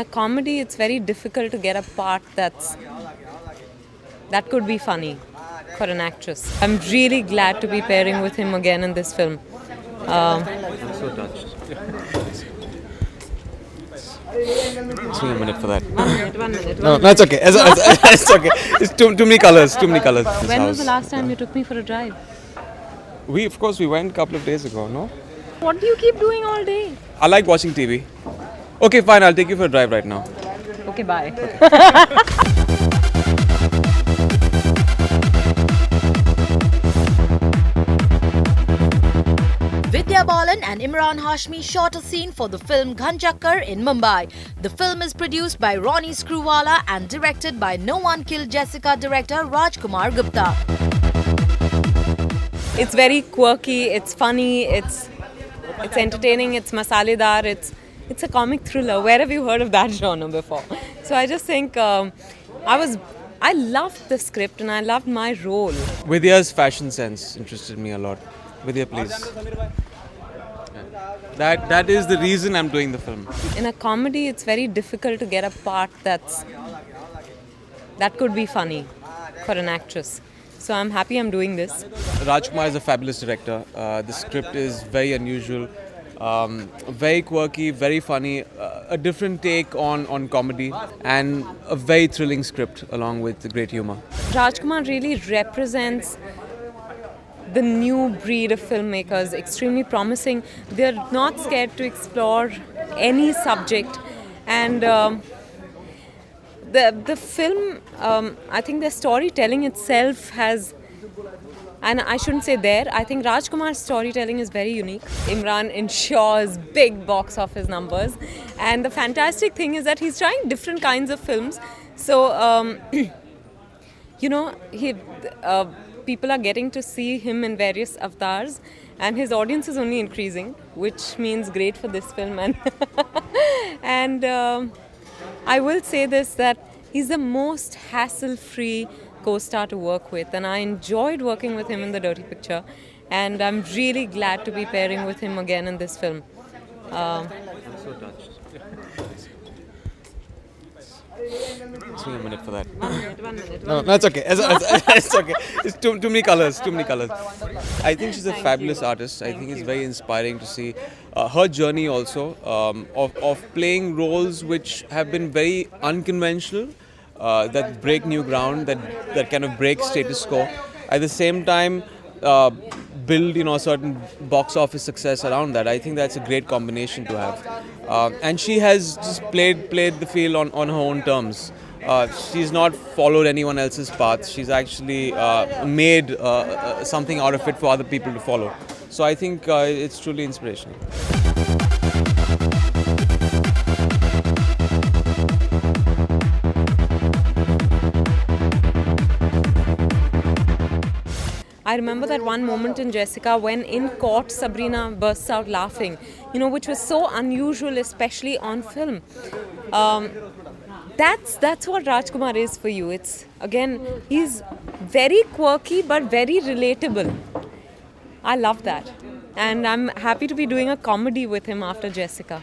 a comedy, it's very difficult to get a part that could be funny for an actress. I'm really glad to be pairing with him again in this film. I'm so touched. Just give me a minute for that. 1 minute. No, it's okay. It's okay. It's too many colors. Too many colors. in this When was the house. last time you took me for a drive? Of course, we went a couple of days ago. No, What do you keep doing all day? I like watching TV. Okay, fine. I'll take you for a drive right now. Okay, bye. Vidya Balan and Imran Hashmi shot a scene for the film Ghanchakkar in Mumbai. The film is produced by Ronnie Screwvala and directed by No One Killed Jessica director Rajkumar Gupta. It's very quirky, it's funny, it's entertaining, it's masaledar, it's a comic thriller. Where have you heard of that genre before? So I just think I loved the script and I loved my role. Vidya's fashion sense interested me a lot. Vidya, please. That is the reason I'm doing the film. In a comedy, it's very difficult to get a part that could be funny for an actress. So I'm happy I'm doing this. Rajkumar is a fabulous director. The script is very unusual, very quirky, very funny, a different take on comedy, and a very thrilling script along with great humor. Rajkumar really represents the new breed of filmmakers, extremely promising. They're not scared to explore any subject. And the film, I think the storytelling itself has, and I shouldn't say I think Rajkumar's storytelling is very unique. Imran ensures big box office numbers. And the fantastic thing is that he's trying different kinds of films. So, people are getting to see him in various avatars, and his audience is only increasing, which means great for this film. And I will say this, that he's the most hassle-free co-star to work with, and I enjoyed working with him in The Dirty Picture, and I'm really glad to be pairing with him again in this film. I'm so touched. Just give me a minute for that. 1 minute. No, it's okay. It's okay. It's too many colors. Too many colors. I think she's a fabulous artist. I think it's very inspiring to see her journey also of playing roles which have been very unconventional, that break new ground, that kind of break status quo. At the same time, build a certain box office success around that. I think that's a great combination to have. And she has just played the field on her own terms. She's not followed anyone else's path. She's actually made something out of it for other people to follow. So I think it's truly inspirational. I remember that one moment in Jessica when in court Sabrina bursts out laughing, which was so unusual, especially on film. That's what Rajkumar is for you. He's very quirky but very relatable. I love that. And I'm happy to be doing a comedy with him after Jessica.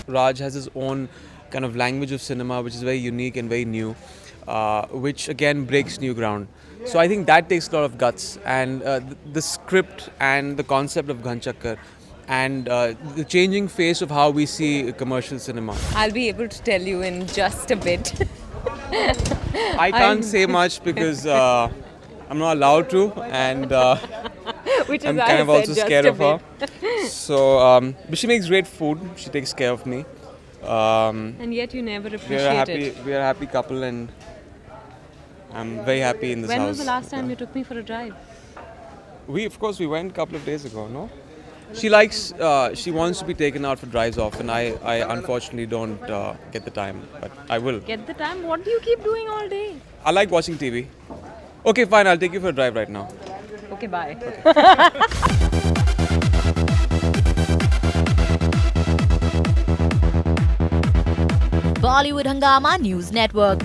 Raj has his own kind of language of cinema, which is very unique and very new, which again breaks new ground. So I think that takes a lot of guts, and the script and the concept of Ghanchakkar and the changing face of how we see commercial cinema. I'll be able to tell you in just a bit. I can't say much because I'm not allowed to, and Which is I'm why kind I of also said just scared a of her. bit. So, but she makes great food. She takes care of me. And yet you never appreciate it. We are a happy couple, and I'm very happy in this house. When was the last time you took me for a drive? Of course, we went a couple of days ago, no? She wants to be taken out for drives often. I unfortunately don't get the time, but I will. Get the time? What do you keep doing all day? I like watching TV. Okay, fine, I'll take you for a drive right now. Okay, bye. Bollywood Hungama News Network.